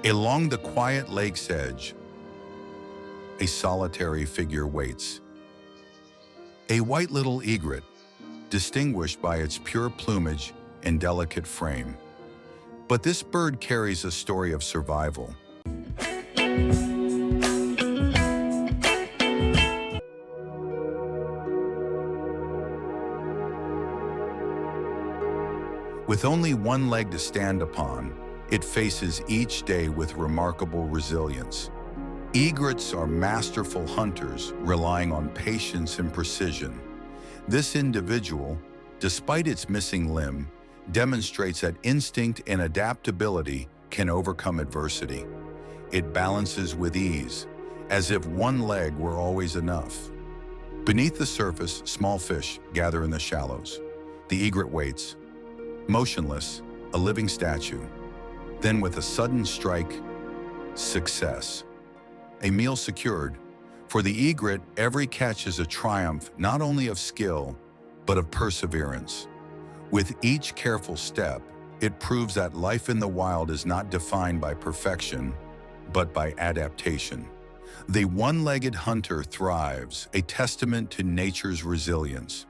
Along the quiet lake's edge, a solitary figure waits. A white little egret, distinguished by its pure plumage and delicate frame. But this bird carries a story of survival. With only one leg to stand upon, it faces each day with remarkable resilience. Egrets are masterful hunters, relying on patience and precision. This individual, despite its missing limb, demonstrates that instinct and adaptability can overcome adversity. It balances with ease, as if one leg were always enough. Beneath the surface, small fish gather in the shallows. The egret waits, motionless, a living statue. Then with a sudden strike, success. A meal secured. For the egret, every catch is a triumph not only of skill, but of perseverance. With each careful step, it proves that life in the wild is not defined by perfection, but by adaptation. The one-legged hunter thrives, a testament to nature's resilience.